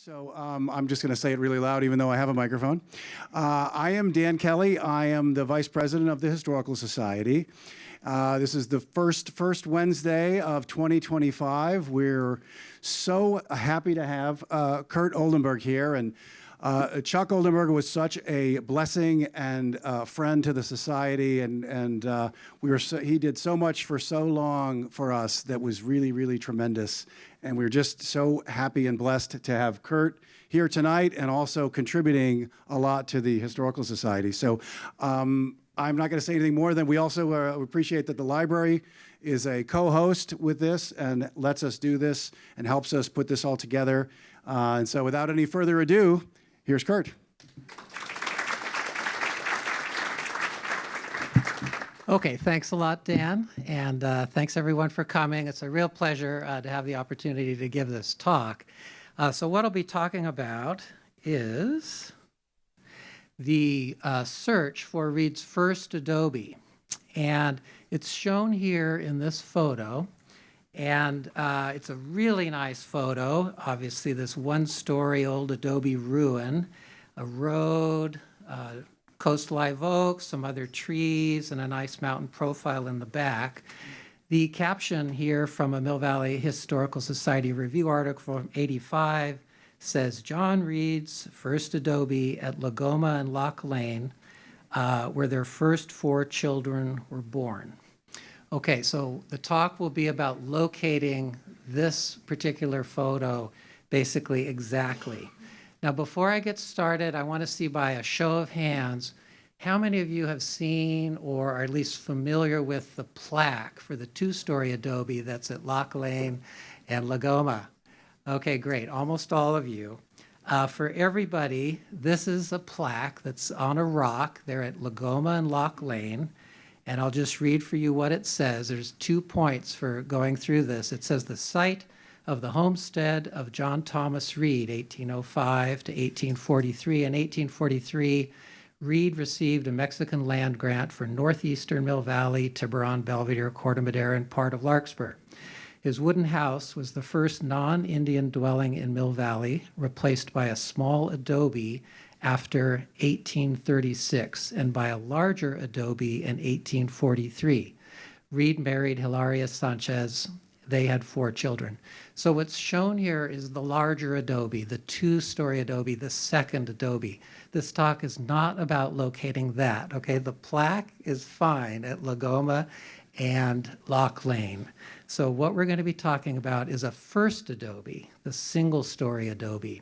So I'm just going to say it really loud, even though I have a microphone. I am Dan Kelly. I am the Vice President of the Historical Society. This is the first Wednesday of 2025. We're so happy to have Curt Oldenburg here. And Chuck Oldenburg was such a blessing and friend to the society, and he did so much for so long for us that was really, really tremendous. And we're just so happy and blessed to have Curt here tonight and also contributing a lot to the Historical Society. So I'm not going to say anything more than we also appreciate that the library is a co-host with this and lets us do this and helps us put this all together. And so without any further ado, here's Curt. Okay, thanks a lot, Dan, and thanks everyone for coming. It's a real pleasure to have the opportunity to give this talk. So what I'll be talking about is the search for Reed's first Adobe, and it's shown here in this photo, and it's a really nice photo. Obviously, this one-story old Adobe ruin, a road, coastal live oaks, some other trees, and a nice mountain profile in the back. The caption here from a Mill Valley Historical Society review article from '85 says, John Reed's first Adobe at Lagoma and Loch Lane, where their first 4 children were born. Okay, so the talk will be about locating this particular photo basically exactly. Now, before I get started, I want to see by a show of hands, how many of you have seen or are at least familiar with the plaque for the 2-story Adobe that's at Loch Lane and Lagoma? Okay, great, almost all of you. For everybody, this is a plaque that's on a rock. They're at Lagoma and Loch Lane. And I'll just read for you what it says. There's 2 points for going through this. It says the site of the homestead of John Thomas Reed, 1805 to 1843. In 1843, Reed received a Mexican land grant for northeastern Mill Valley, Tiburon, Belvedere, Corte Madera, and part of Larkspur. His wooden house was the first non-Indian dwelling in Mill Valley, replaced by a small adobe after 1836 and by a larger adobe in 1843. Reed married Hilaria Sanchez. They had 4 children. So what's shown here is the larger adobe, the 2-story adobe, the second adobe. This talk is not about locating that, okay? The plaque is fine at Lagoma and Loch Lane. So what we're going to be talking about is a first adobe, the single-story adobe.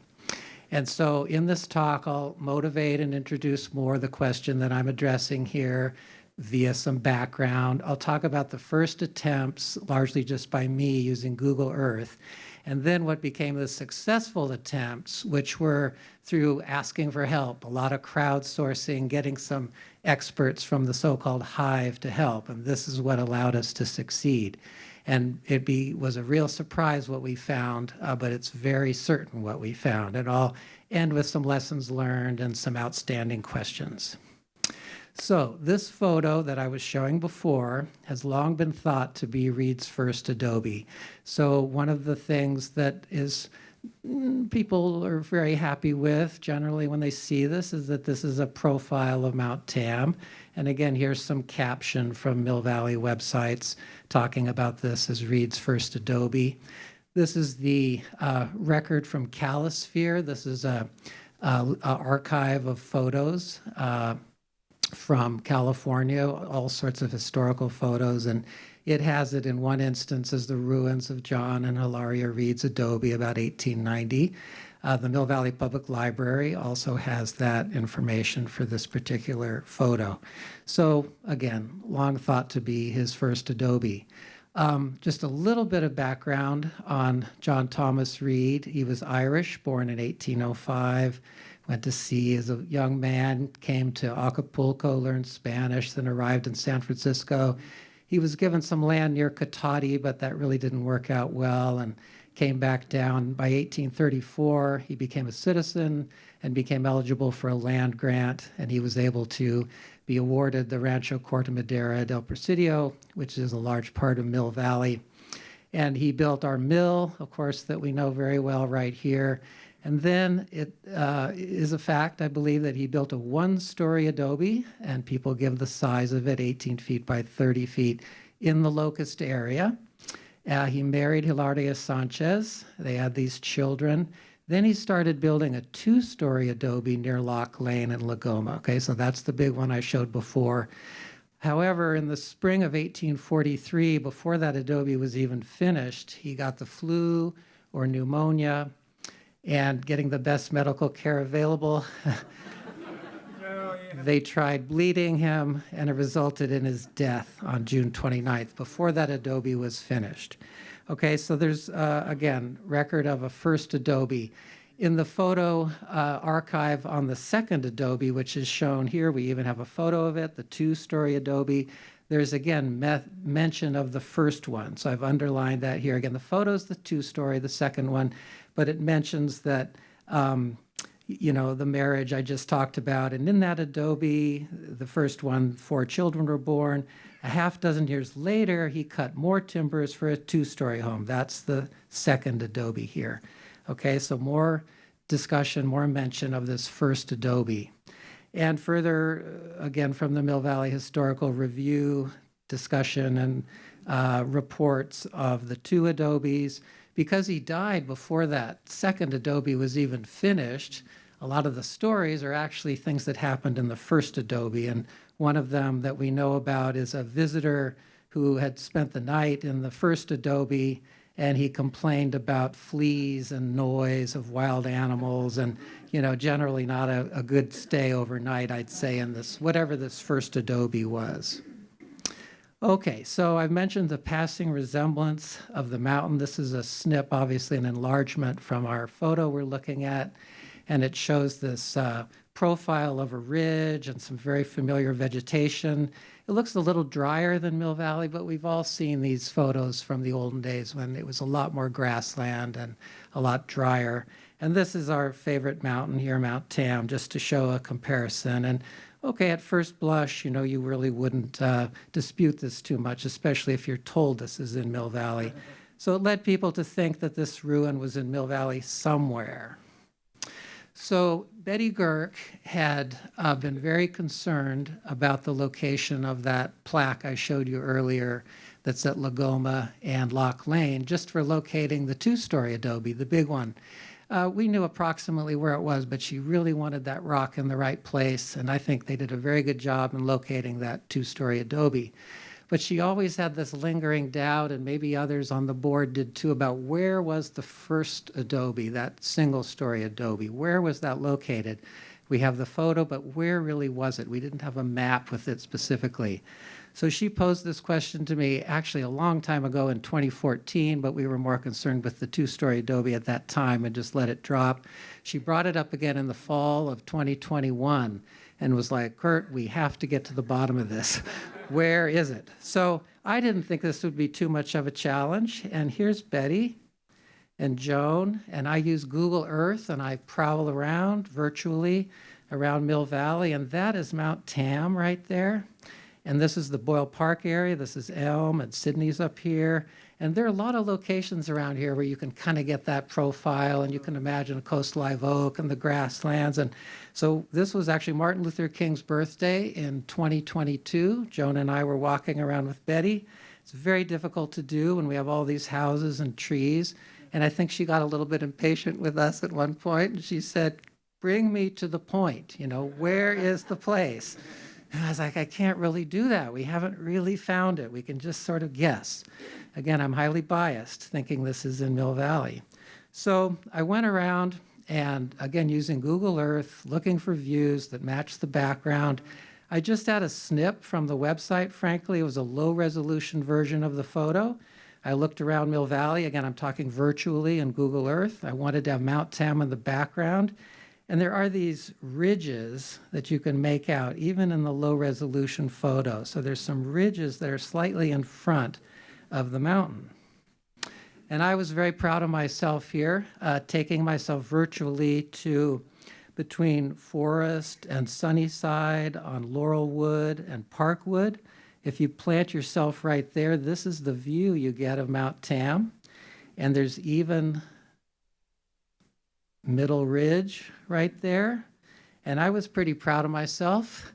And so in this talk, I'll motivate and introduce more the question that I'm addressing here via some background. I'll talk about the first attempts, largely just by me using Google Earth, and then what became the successful attempts, which were through asking for help, a lot of crowdsourcing, getting some experts from the so-called hive to help, and this is what allowed us to succeed. And it was a real surprise what we found, but it's very certain what we found. And I'll end with some lessons learned and some outstanding questions. So this photo that I was showing before has long been thought to be Reed's first adobe. So one of the things that people are very happy with generally when they see this is that this is a profile of Mount Tam. And again, here's some caption from Mill Valley websites talking about this as Reed's first adobe. This is the record from Calisphere. This is a archive of photos from California, all sorts of historical photos, and it has it in one instance as the ruins of John and Hilaria Reed's adobe about 1890. The Mill Valley Public Library also has that information for this particular photo. So again, long thought to be his first adobe. Just a little bit of background on John Thomas Reed. He was Irish, born in 1805. Went to sea as a young man, came to Acapulco, learned Spanish, then arrived in San Francisco. He was given some land near Cotati, but that really didn't work out well, and came back down. By 1834, he became a citizen and became eligible for a land grant, and he was able to be awarded the Rancho Corte Madera del Presidio, which is a large part of Mill Valley. And he built our mill, of course, that we know very well right here. And then it is a fact, I believe, that he built a one-story adobe, and people give the size of it, 18 feet by 30 feet, in the Locust area. He married Hilaria Sanchez. They had these children. Then he started building a two-story adobe near Loch Lane in Lagoma. Okay, so that's the big one I showed before. However, in the spring of 1843, before that adobe was even finished, he got the flu or pneumonia, and getting the best medical care available, they tried bleeding him, and it resulted in his death on June 29th, before that adobe was finished. Okay, so there's, again, record of a first adobe. In the photo archive on the second adobe, which is shown here, we even have a photo of it, the two-story adobe. There's, again, mention of the first one. So I've underlined that here. Again, the photo's the two-story, the second one, but it mentions that, you know, the marriage I just talked about. And in that adobe, the first one, 4 children were born. A half dozen years later, he cut more timbers for a two-story home. That's the second adobe here. Okay, so more discussion, more mention of this first adobe. And further, again, from the Mill Valley Historical Review discussion and reports of the two adobes. Because he died before that second adobe was even finished, a lot of the stories are actually things that happened in the first adobe. And one of them that we know about is a visitor who had spent the night in the first adobe, and he complained about fleas and noise of wild animals, and, you know, generally not a good stay overnight, I'd say, in this, whatever this first adobe was. Okay, so I've mentioned the passing resemblance of the mountain. This is a snip, obviously an enlargement from our photo we're looking at, and it shows this profile of a ridge and some very familiar vegetation. It looks a little drier than Mill Valley, but we've all seen these photos from the olden days when it was a lot more grassland and a lot drier. And this is our favorite mountain here, Mount Tam, just to show a comparison. And okay, at first blush, you know, you really wouldn't dispute this too much, especially if you're told this is in Mill Valley. So it led people to think that this ruin was in Mill Valley somewhere. So Betty Girk had been very concerned about the location of that plaque I showed you earlier that's at Lagoma and Loch Lane, just for locating the two-story adobe, the big one. We knew approximately where it was, but she really wanted that rock in the right place, and I think they did a very good job in locating that two-story adobe. But she always had this lingering doubt, and maybe others on the board did too, about where was the first adobe, that single-story adobe? Where was that located? We have the photo, but where really was it? We didn't have a map with it specifically. So she posed this question to me actually a long time ago in 2014, but we were more concerned with the two-story adobe at that time and just let it drop. She brought it up again in the fall of 2021 and was like, Curt, we have to get to the bottom of this. Where is it? So I didn't think this would be too much of a challenge. And here's Betty and Joan, and I use Google Earth, and I prowl around virtually around Mill Valley, and that is Mount Tam right there. And this is the Boyle Park area. This is Elm, and Sydney's up here. And there are a lot of locations around here where you can kind of get that profile, and you can imagine a coast live oak and the grasslands. And so this was actually Martin Luther King's birthday in 2022. Joan and I were walking around with Betty. It's very difficult to do when we have all these houses and trees. And I think she got a little bit impatient with us at one point, and she said, bring me to the point, you know, where is the place? And I was like, I can't really do that. We haven't really found it. We can just sort of guess. Again, I'm highly biased, thinking this is in Mill Valley. So I went around and, again, using Google Earth, looking for views that match the background. I just had a snip from the website, frankly. It was a low-resolution version of the photo. I looked around Mill Valley. Again, I'm talking virtually in Google Earth. I wanted to have Mount Tam in the background. And there are these ridges that you can make out, even in the low-resolution photo. So there's some ridges that are slightly in front of the mountain. And I was very proud of myself here, taking myself virtually to between Forest and Sunnyside on Laurelwood and Parkwood. If you plant yourself right there, this is the view you get of Mount Tam. And there's even middle ridge right there. And I was pretty proud of myself.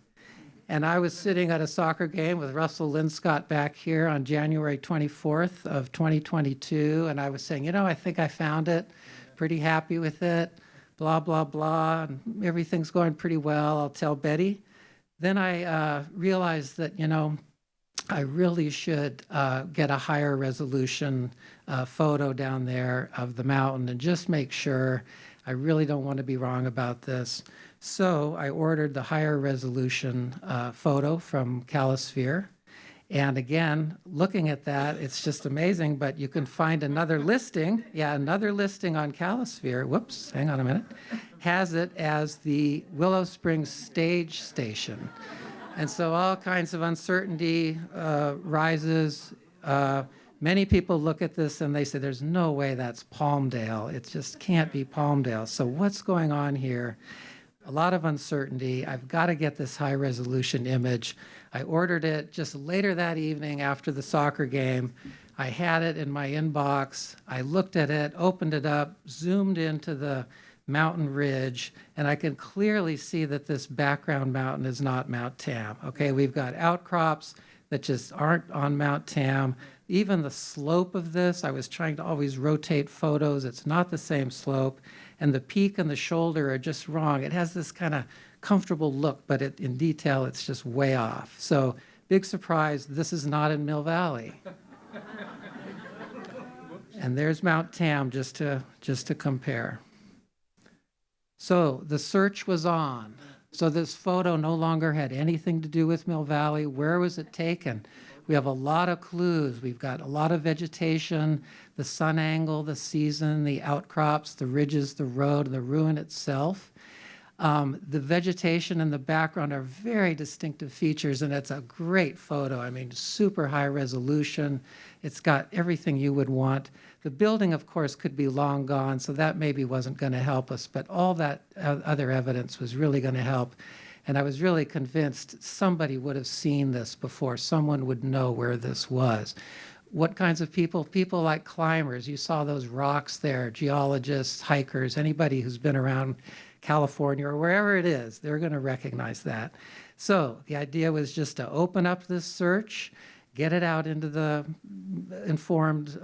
And I was sitting at a soccer game with Russell Linscott back here on January 24th of 2022. And I was saying, you know, I think I found it, pretty happy with it, blah, blah, blah. And everything's going pretty well. I'll tell Betty. Then I realized that, you know, I really should get a higher resolution photo down there of the mountain and just make sure. I really don't want to be wrong about this. So I ordered the higher resolution photo from Calisphere. And again, looking at that, it's just amazing, but you can find another listing. Yeah, another listing on Calisphere. Whoops, hang on a minute. Has it as the Willow Springs Stage Station. And so all kinds of uncertainty rises. Many people look at this and they say, there's no way that's Palmdale. It just can't be Palmdale. So what's going on here? A lot of uncertainty. I've got to get this high resolution image. I ordered it just later that evening after the soccer game. I had it in my inbox. I looked at it, opened it up, zoomed into the mountain ridge, and I can clearly see that this background mountain is not Mount Tam. Okay, we've got outcrops that just aren't on Mount Tam. Even the slope of this, I was trying to always rotate photos. It's not the same slope. And the peak and the shoulder are just wrong. It has this kind of comfortable look, but in detail, it's just way off. So big surprise, this is not in Mill Valley. And there's Mount Tam just to compare. So the search was on. So this photo no longer had anything to do with Mill Valley. Where was it taken? We have a lot of clues. We've got a lot of vegetation, the sun angle, the season, the outcrops, the ridges, the road, and the ruin itself. The vegetation in the background are very distinctive features, and it's a great photo. I mean, super high resolution. It's got everything you would want. The building, of course, could be long gone, so that maybe wasn't going to help us, but all that other evidence was really going to help. And I was really convinced somebody would have seen this before. Someone would know where this was. What kinds of people? People like climbers. You saw those rocks there, geologists, hikers, anybody who's been around California or wherever it is, they're going to recognize that. So the idea was just to open up this search, get it out into the informed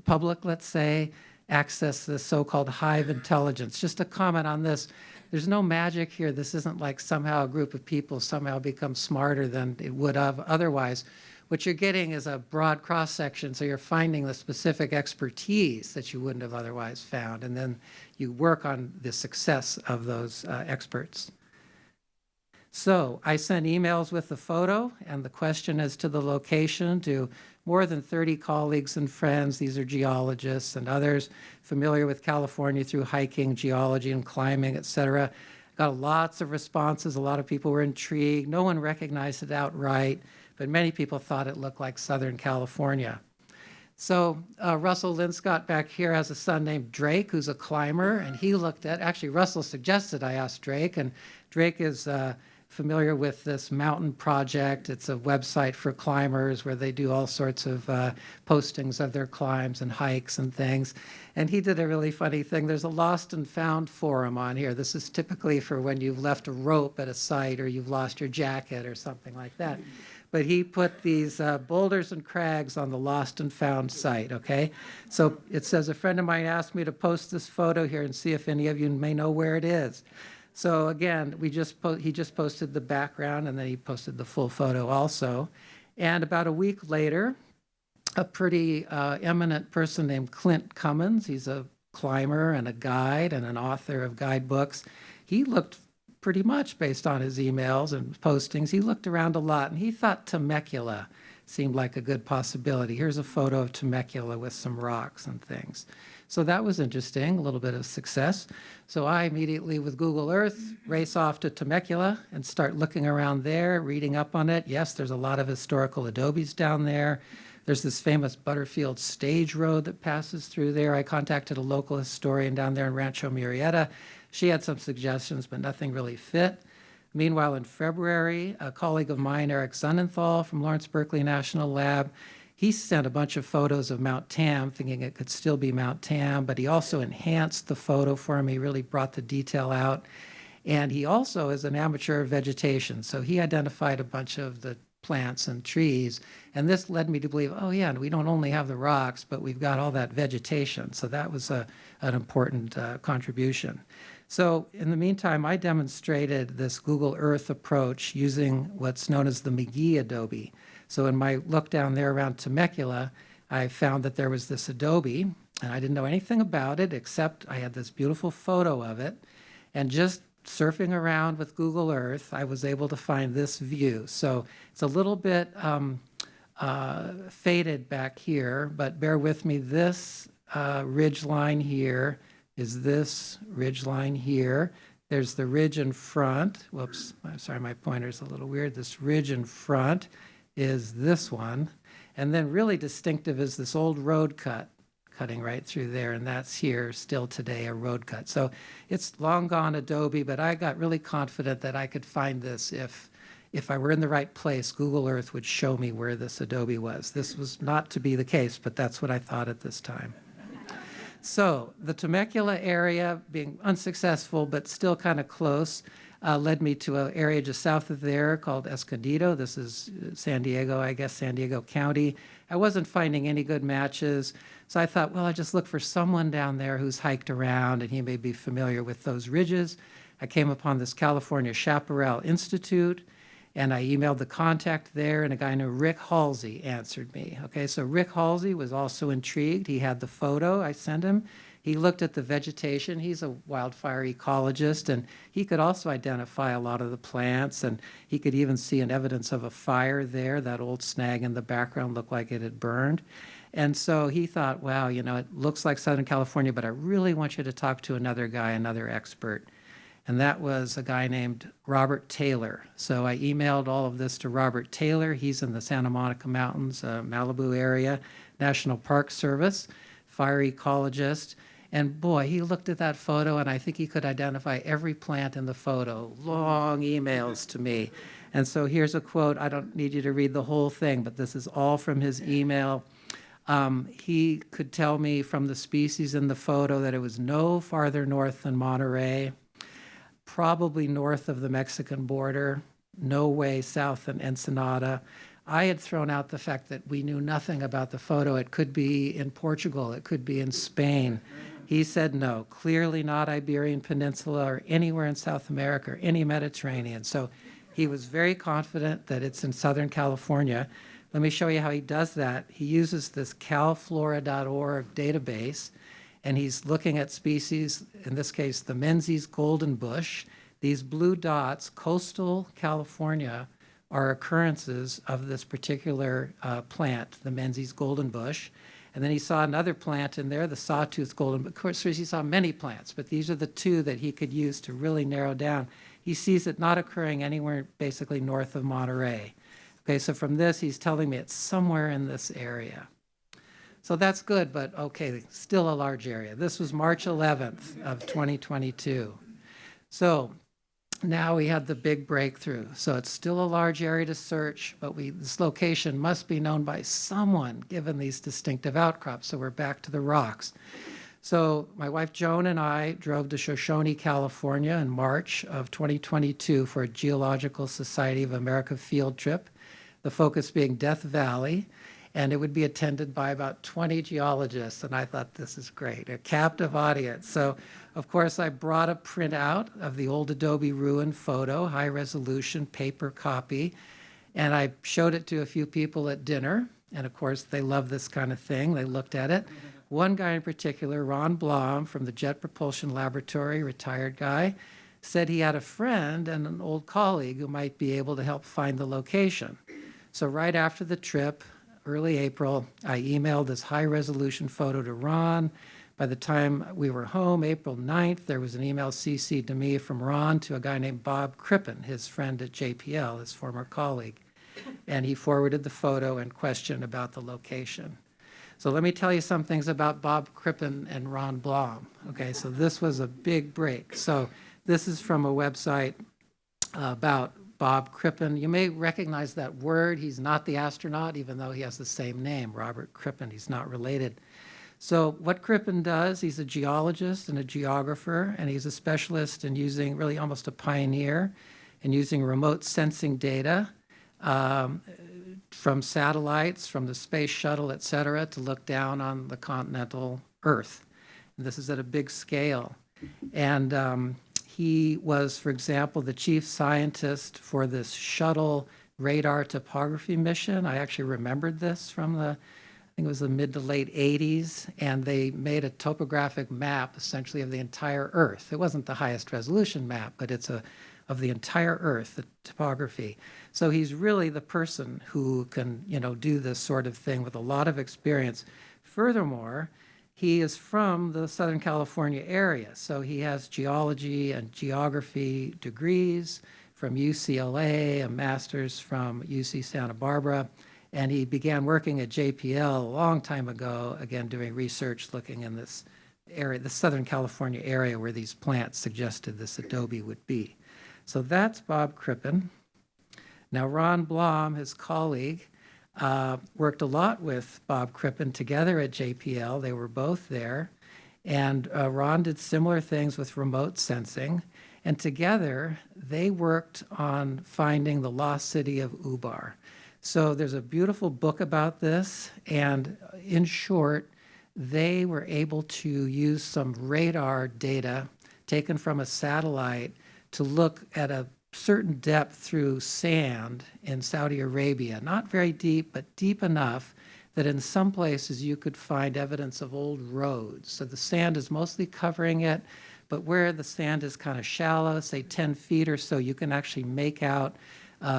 public, let's say, access the so-called hive intelligence. Just to comment on this, there's no magic here. This isn't like somehow a group of people somehow become smarter than it would have otherwise. What you're getting is a broad cross-section, so you're finding the specific expertise that you wouldn't have otherwise found, and then you work on the success of those experts. So I sent emails with the photo and the question as to the location to more than 30 colleagues and friends. These are geologists and others familiar with California through hiking, geology, and climbing, et cetera. Got lots of responses. A lot of people were intrigued. No one recognized it outright, but many people thought it looked like Southern California. So Russell Linscott back here has a son named Drake, who's a climber, and he looked at, actually Russell suggested I ask Drake, and Drake is familiar with this mountain project. It's a website for climbers where they do all sorts of postings of their climbs and hikes and things. And he did a really funny thing. There's a lost and found forum on here. This is typically for when you've left a rope at a site or you've lost your jacket or something like that. But he put these boulders and crags on the lost and found site, okay? So it says, a friend of mine asked me to post this photo here and see if any of you may know where it is. So again, he just posted the background, and then he posted the full photo also. And about a week later, a pretty eminent person named Clint Cummins, he's a climber and a guide and an author of guidebooks. He looked pretty much, based on his emails and postings, he looked around a lot, and he thought Temecula seemed like a good possibility. Here's a photo of Temecula with some rocks and things. So that was interesting, a little bit of success. So I immediately, with Google Earth, race off to Temecula and start looking around there, reading up on it. Yes, there's a lot of historical adobes down there. There's this famous Butterfield stage road that passes through there. I contacted a local historian down there in Rancho Murrieta. She had some suggestions, but nothing really fit. Meanwhile, in February, a colleague of mine, Eric Sonnenthal from Lawrence Berkeley National Lab, he sent a bunch of photos of Mount Tam, thinking it could still be Mount Tam, but he also enhanced the photo for me, really brought the detail out. And he also is an amateur of vegetation, so he identified a bunch of the plants and trees, and this led me to believe, oh yeah, we don't only have the rocks, but we've got all that vegetation. So that was an important contribution. So in the meantime, I demonstrated this Google Earth approach using what's known as the McGee Adobe. So in my look down there around Temecula, I found that there was this Adobe, and I didn't know anything about it, except I had this beautiful photo of it. And just surfing around with Google Earth, I was able to find this view. So it's a little bit faded back here, but bear with me. This ridge line here is this ridge line here. There's the ridge in front. Whoops, I'm sorry, my pointer's a little weird. This ridge in front is this one. And then really distinctive is this old road cut cutting right through there, and that's here still today, a road cut. So it's long gone Adobe, but I got really confident that I could find this if I were in the right place. Google Earth would show me where this Adobe was. This was not to be the case, but that's what I thought at this time. So the Temecula area, being unsuccessful but still kind of close, led me to an area just south of there called Escondido. This is San Diego, I guess, San Diego County. I wasn't finding any good matches, so I thought, well, I'll just look for someone down there who's hiked around and he may be familiar with those ridges. I came upon this California Chaparral Institute, and I emailed the contact there, and a guy named Rick Halsey answered me. Okay, so Rick Halsey was also intrigued. He had the photo I sent him. He looked at the vegetation. He's a wildfire ecologist, and he could also identify a lot of the plants, and he could even see an evidence of a fire there. That old snag in the background looked like it had burned. And so he thought, wow, you know, it looks like Southern California, but I really want you to talk to another guy, another expert. And that was a guy named Robert Taylor. So I emailed all of this to Robert Taylor. He's in the Santa Monica Mountains, Malibu area, National Park Service, fire ecologist. And boy, he looked at that photo, and I think he could identify every plant in the photo. Long emails to me. And so here's a quote. I don't need you to read the whole thing, but this is all from his email. He could tell me from the species in the photo that it was no farther north than Monterey, probably north of the Mexican border, no way south than Ensenada. I had thrown out the fact that we knew nothing about the photo. It could be in Portugal, it could be in Spain. He said no, clearly not Iberian Peninsula or anywhere in South America or any Mediterranean. So he was very confident that it's in Southern California. Let me show you how he does that. He uses this calflora.org database, and he's looking at species, in this case, the Menzies golden bush. These blue dots, coastal California, are occurrences of this particular plant, the Menzies golden bush. And then he saw another plant in there, the sawtooth golden. Of course, he saw many plants, but these are the two that he could use to really narrow down. He sees it not occurring anywhere basically north of Monterey. Okay, so from this, he's telling me it's somewhere in this area. So that's good, but okay, still a large area. This was March 11th of 2022. So now we had the big breakthrough. So it's still a large area to search, but this location must be known by someone given these distinctive outcrops. So we're back to the rocks. So my wife Joan and I drove to Shoshone, California in March of 2022 for a Geological Society of America field trip, the focus being Death Valley, and it would be attended by about 20 geologists, and I thought, this is great, a captive audience. So, of course, I brought a printout of the old Adobe ruin photo, high-resolution paper copy, and I showed it to a few people at dinner, and of course, they love this kind of thing. They looked at it. One guy in particular, Ron Blom from the Jet Propulsion Laboratory, retired guy, said he had a friend and an old colleague who might be able to help find the location. So right after the trip, early April, I emailed this high-resolution photo to Ron. By the time we were home, April 9th, there was an email CC'd to me from Ron to a guy named Bob Crippen, his friend at JPL, his former colleague. And he forwarded the photo and question about the location. So let me tell you some things about Bob Crippen and Ron Blom. Okay, so this was a big break. So this is from a website about Bob Crippen. You may recognize that word. He's not the astronaut, even though he has the same name, Robert Crippen. He's not related. So what Crippen does, he's a geologist and a geographer, and he's a specialist in using, really almost a pioneer, in using remote sensing data from satellites, from the space shuttle, et cetera, to look down on the continental Earth. And this is at a big scale. And he was, for example, the chief scientist for this shuttle radar topography mission. I actually remembered this from I think it was the mid to late 80s, and they made a topographic map essentially of the entire Earth. It wasn't the highest resolution map, but it's of the entire Earth, the topography. So he's really the person who can, do this sort of thing with a lot of experience. Furthermore, he is from the Southern California area, so he has geology and geography degrees from UCLA, a master's from UC Santa Barbara, and he began working at JPL a long time ago, again, doing research looking in this area, the Southern California area where these plants suggested this Adobe would be. So that's Bob Crippen. Now, Ron Blom, his colleague, worked a lot with Bob Crippen together at JPL. They were both there. And Ron did similar things with remote sensing. And together, they worked on finding the lost city of Ubar. So there's a beautiful book about this. And in short, they were able to use some radar data taken from a satellite to look at a certain depth through sand in Saudi Arabia, not very deep, but deep enough that in some places you could find evidence of old roads. So the sand is mostly covering it, but where the sand is kind of shallow, say 10 feet or so, you can actually make out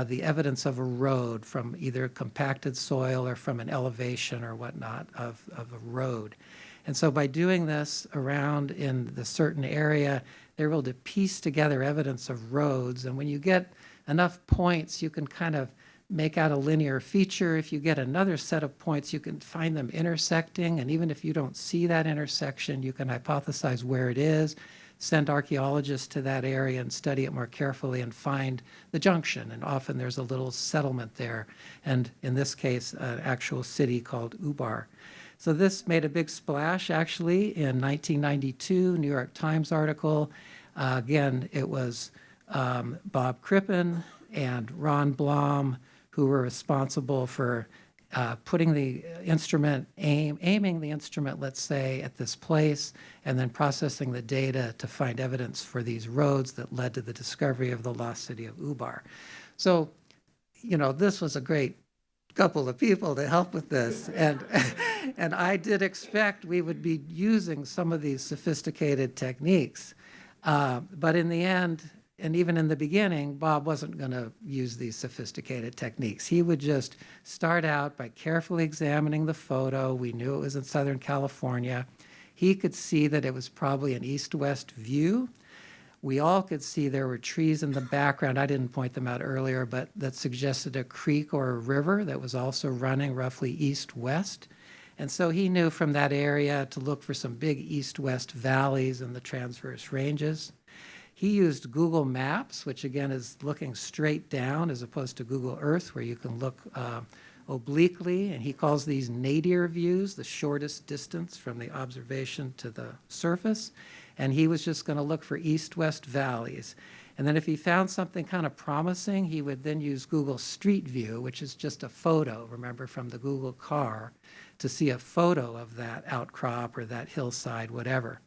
the evidence of a road from either compacted soil or from an elevation or whatnot of a road. And so by doing this around in the certain area, they're able to piece together evidence of roads. And when you get enough points, you can kind of make out a linear feature. If you get another set of points, you can find them intersecting. And even if you don't see that intersection, you can hypothesize where it is, send archaeologists to that area and study it more carefully and find the junction. And often there's a little settlement there. And in this case, an actual city called Ubar. So this made a big splash, actually, in 1992, New York Times article. Again, it was Bob Crippen and Ron Blom who were responsible for putting the instrument, aiming the instrument, let's say, at this place, and then processing the data to find evidence for these roads that led to the discovery of the lost city of Ubar. So, this was a great couple of people to help with this. And I did expect we would be using some of these sophisticated techniques. But in the end, and even in the beginning, Bob wasn't going to use these sophisticated techniques. He would just start out by carefully examining the photo. We knew it was in Southern California. He could see that it was probably an east-west view. We all could see there were trees in the background. I didn't point them out earlier, but that suggested a creek or a river that was also running roughly east-west. And so he knew from that area to look for some big east-west valleys in the transverse ranges. He used Google Maps, which again is looking straight down as opposed to Google Earth, where you can look obliquely. And he calls these nadir views, the shortest distance from the observation to the surface. And he was just going to look for east-west valleys. And then if he found something kind of promising, he would then use Google Street View, which is just a photo, remember, from the Google car, to see a photo of that outcrop or that hillside, whatever.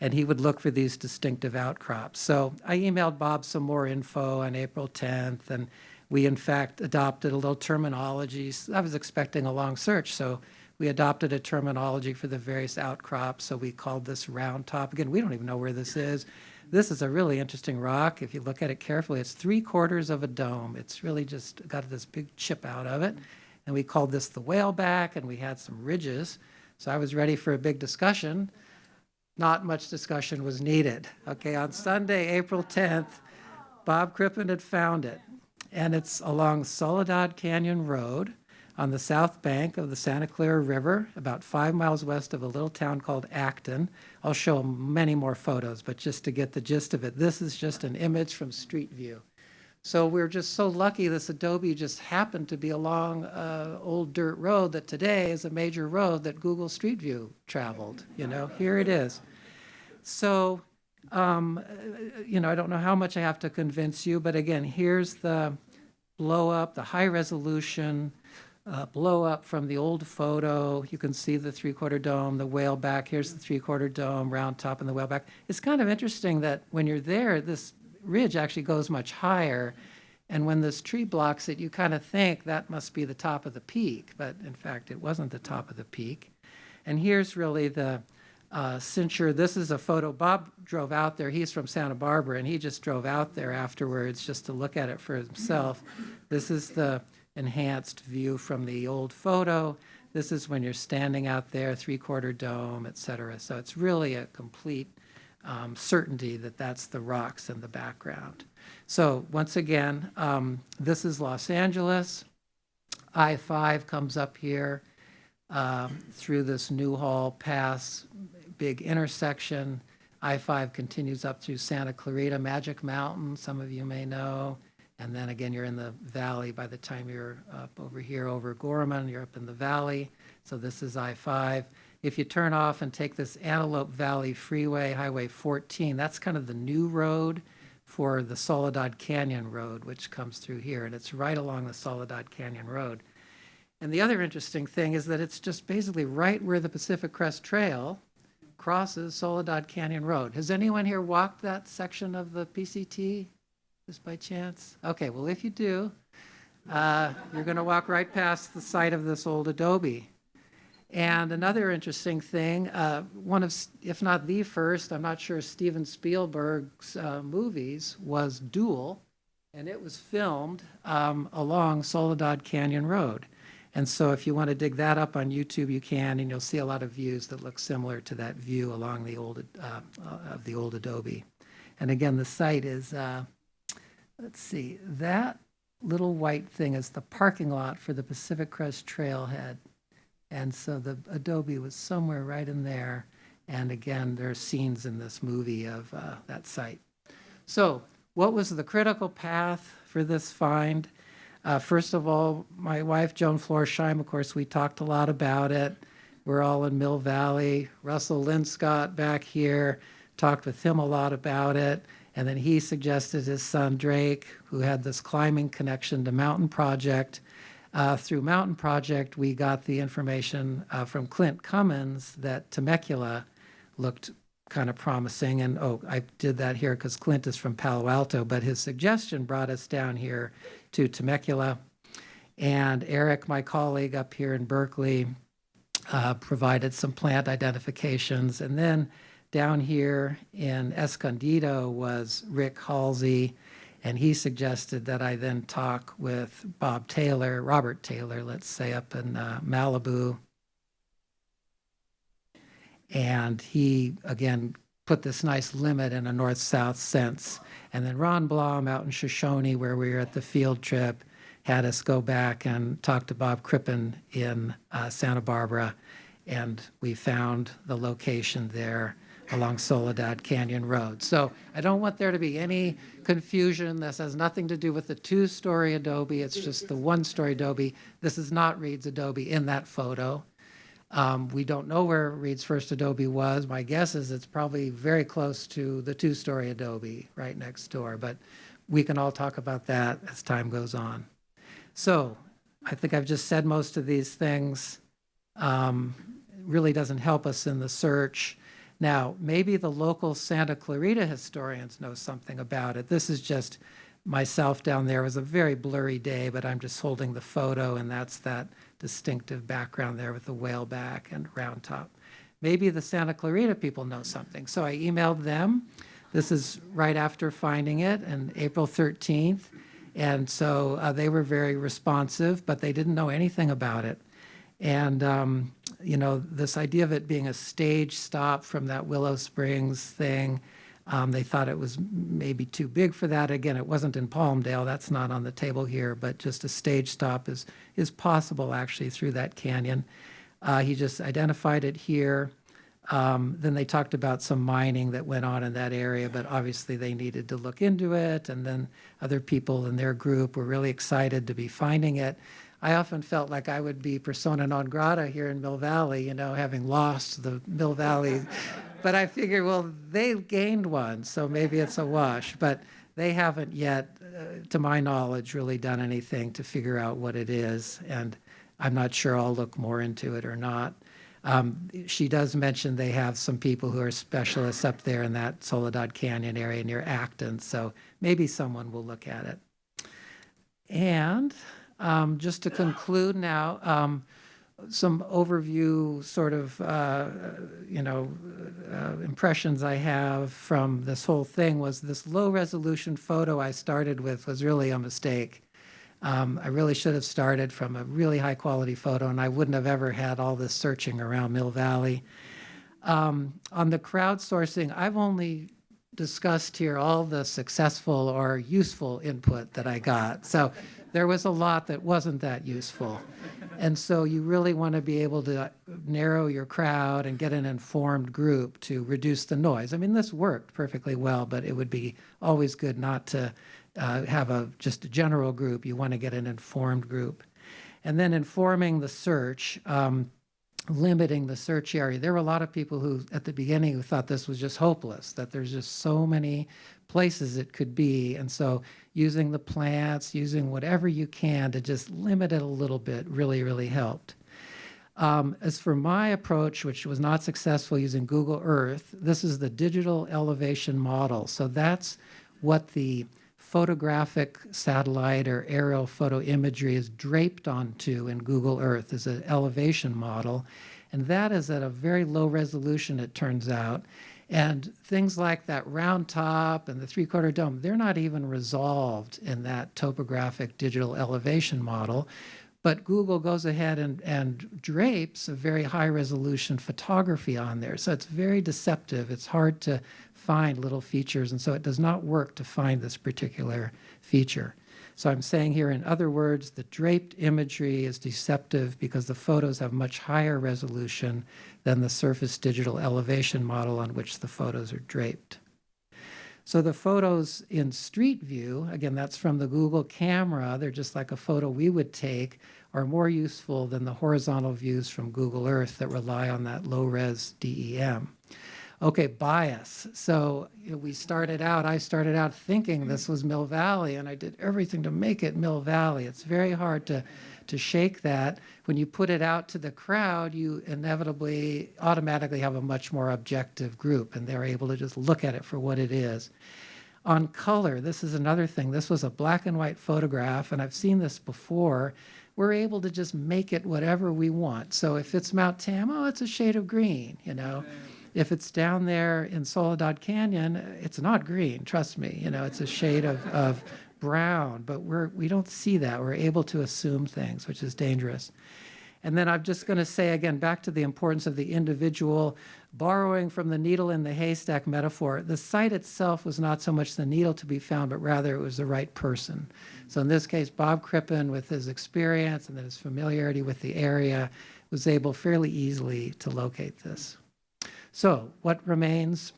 And he would look for these distinctive outcrops. So I emailed Bob some more info on April 10th, and we, in fact, adopted a little terminology. I was expecting a long search, so we adopted a terminology for the various outcrops. So we called this round top. Again, we don't even know where this is. This is a really interesting rock. If you look at it carefully, it's 3/4 of a dome. It's really just got this big chip out of it. And we called this the whaleback, and we had some ridges. So I was ready for a big discussion. Not much discussion was needed. Okay, on Sunday, April 10th, Bob Crippen had found it. And it's along Soledad Canyon Road on the south bank of the Santa Clara River, about 5 miles west of a little town called Acton. I'll show many more photos, but just to get the gist of it, this is just an image from Street View. So we're just so lucky this Adobe just happened to be along an old dirt road that today is a major road that Google Street View traveled. Here it is. So, I don't know how much I have to convince you, but again, here's the blow up, the high resolution blow up from the old photo. You can see the three-quarter dome, the whale back. Here's the three-quarter dome, round top, and the whale back. It's kind of interesting that when you're there, this ridge actually goes much higher. And when this tree blocks it, you kind of think that must be the top of the peak. But in fact, it wasn't the top of the peak. And here's really the cincture. This is a photo. Bob drove out there. He's from Santa Barbara, and he just drove out there afterwards just to look at it for himself. This is the enhanced view from the old photo. This is when you're standing out there, three-quarter dome, et cetera. So it's really a complete certainty that that's the rocks in the background. So once again, this is Los Angeles. I-5 comes up here through this Newhall Pass, big intersection. I-5 continues up through Santa Clarita, Magic Mountain, some of you may know. And then again, you're in the valley by the time you're up over here over Gorman, you're up in the valley. So this is I-5. If you turn off and take this Antelope Valley Freeway, Highway 14, that's kind of the new road for the Soledad Canyon Road, which comes through here. And it's right along the Soledad Canyon Road. And the other interesting thing is that it's just basically right where the Pacific Crest Trail crosses Soledad Canyon Road. Has anyone here walked that section of the PCT? Just by chance? Okay, well, if you do, you're going to walk right past the site of this old Adobe. And another interesting thing, one of, if not the first, I'm not sure, Steven Spielberg's movies was Duel, and it was filmed along Soledad Canyon Road. And so if you want to dig that up on YouTube, you can, and you'll see a lot of views that look similar to that view along the old, of the old Adobe. And again, the site is, let's see, that little white thing is the parking lot for the Pacific Crest Trailhead. And so the Adobe was somewhere right in there. And again, there are scenes in this movie of that site. So what was the critical path for this find? First of all, my wife, Joan Florsheim, of course, we talked a lot about it. We're all in Mill Valley. Russell Linscott back here, talked with him a lot about it. And then he suggested his son, Drake, who had this climbing connection to Mountain Project. Through Mountain Project, we got the information from Clint Cummins that Temecula looked kind of promising. And I did that here because Clint is from Palo Alto, but his suggestion brought us down here to Temecula. And Eric, my colleague up here in Berkeley, provided some plant identifications. And then down here in Escondido was Rick Halsey, and he suggested that I then talk with Robert Taylor, let's say, up in Malibu. And he, again, put this nice limit in a north-south sense. And then Ron Blom out in Shoshone, where we were at the field trip, had us go back and talk to Bob Crippen in Santa Barbara. And we found the location there along Soledad Canyon Road. So I don't want there to be any confusion. This has nothing to do with the two-story Adobe. It's just the one-story Adobe. This is not Reed's Adobe in that photo. We don't know where Reed's first Adobe was. My guess is it's probably very close to the two-story Adobe right next door, but we can all talk about that as time goes on. So I think I've just said most of these things. Really doesn't help us in the search. Now, maybe the local Santa Clarita historians know something about it. This is just myself down there. It was a very blurry day, but I'm just holding the photo, and that's that distinctive background there with the whale back and round top. Maybe the Santa Clarita people know something. So I emailed them. This is right after finding it on April 13th. And so they were very responsive, but they didn't know anything about it. And, this idea of it being a stage stop from that Willow Springs thing, they thought it was maybe too big for that. Again, it wasn't in Palmdale. That's not on the table here, but just a stage stop is possible, actually, through that canyon. He just identified it here. Then they talked about some mining that went on in that area, but obviously they needed to look into it. And then other people in their group were really excited to be finding it. I often felt like I would be persona non grata here in Mill Valley, having lost the Mill Valley. But I figured, well, they gained one, so maybe it's a wash. But they haven't yet, to my knowledge, really done anything to figure out what it is. And I'm not sure I'll look more into it or not. She does mention they have some people who are specialists up there in that Soledad Canyon area near Acton, so maybe someone will look at it. And just to conclude now, some overview sort of, impressions I have from this whole thing was this low resolution photo I started with was really a mistake. I really should have started from a really high quality photo, and I wouldn't have ever had all this searching around Mill Valley. On the crowdsourcing, I've only discussed here all the successful or useful input that I got. So there was a lot that wasn't that useful. And so you really want to be able to narrow your crowd and get an informed group to reduce the noise. I mean, this worked perfectly well, but it would be always good not to have just a general group. You want to get an informed group. And then informing the search, limiting the search area. There were a lot of people who, at the beginning, who thought this was just hopeless, that there's just so many places it could be. And so using the plants, using whatever you can to just limit it a little bit really, really helped. As for my approach, which was not successful using Google Earth, this is the digital elevation model. So that's what the photographic satellite or aerial photo imagery is draped onto in Google Earth is an elevation model. And that is at a very low resolution, it turns out. And things like that round top and the three-quarter dome, they're not even resolved in that topographic digital elevation model. But Google goes ahead and drapes a very high resolution photography on there. So it's very deceptive. It's hard to find little features. And so it does not work to find this particular feature. So I'm saying here, in other words, the draped imagery is deceptive because the photos have much higher resolution than the surface digital elevation model on which the photos are draped. So the photos in street view, again, that's from the Google camera, they're just like a photo we would take, are more useful than the horizontal views from Google Earth that rely on that low-res DEM. Okay, bias. So I started out thinking this was Mill Valley, and I did everything to make it Mill Valley. It's very hard to shake that. When you put it out to the crowd, you inevitably automatically have a much more objective group, and they're able to just look at it for what it is. On color, this is another thing. This was a black and white photograph, and I've seen this before. We're able to just make it whatever we want. So if it's Mount Tam, it's a shade of green, If it's down there in Soledad Canyon, it's not green, trust me. It's a shade of brown, but we don't see that. We're able to assume things, which is dangerous. And then I'm just going to say again, back to the importance of the individual, borrowing from the needle in the haystack metaphor, the site itself was not so much the needle to be found, but rather it was the right person. So in this case, Bob Crippen, with his experience and then his familiarity with the area, was able fairly easily to locate this. So what remains?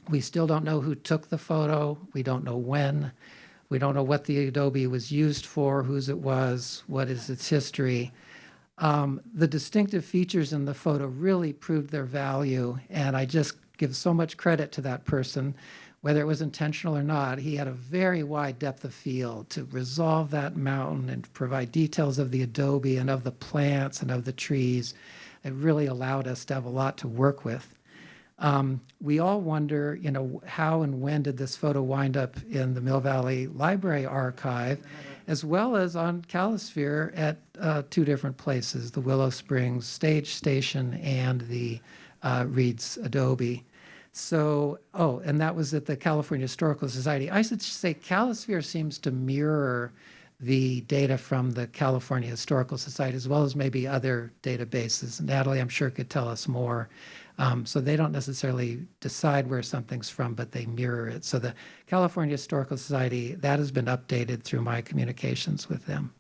We still don't know who took the photo. We don't know when. We don't know what the Adobe was used for, whose it was, what is its history. The distinctive features in the photo really proved their value, and I just give so much credit to that person, whether it was intentional or not. He had a very wide depth of field to resolve that mountain and provide details of the Adobe and of the plants and of the trees. It really allowed us to have a lot to work with. We all wonder, how and when did this photo wind up in the Mill Valley Library Archive, as well as on Calisphere at two different places, the Willow Springs Stage Station and the Reed's Adobe. So, and that was at the California Historical Society. I should say Calisphere seems to mirror the data from the California Historical Society, as well as maybe other databases. Natalie, I'm sure, could tell us more. So they don't necessarily decide where something's from, but they mirror it. So the California Historical Society, that has been updated through my communications with them.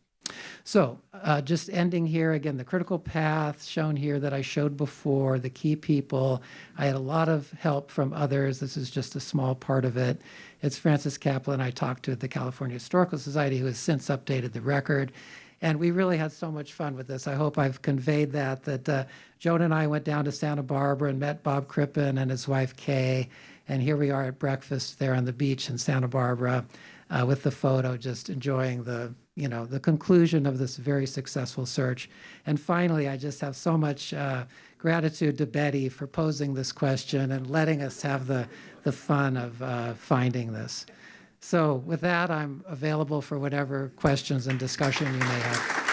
So just ending here, again, the critical path shown here that I showed before, the key people. I had a lot of help from others. This is just a small part of it. It's Francis Kaplan I talked to at the California Historical Society, who has since updated the record. And we really had so much fun with this. I hope I've conveyed that Joan and I went down to Santa Barbara and met Bob Crippen and his wife Kay. And here we are at breakfast there on the beach in Santa Barbara with the photo, just enjoying the conclusion of this very successful search. And finally, I just have so much gratitude to Betty for posing this question and letting us have the fun of finding this. So with that, I'm available for whatever questions and discussion you may have.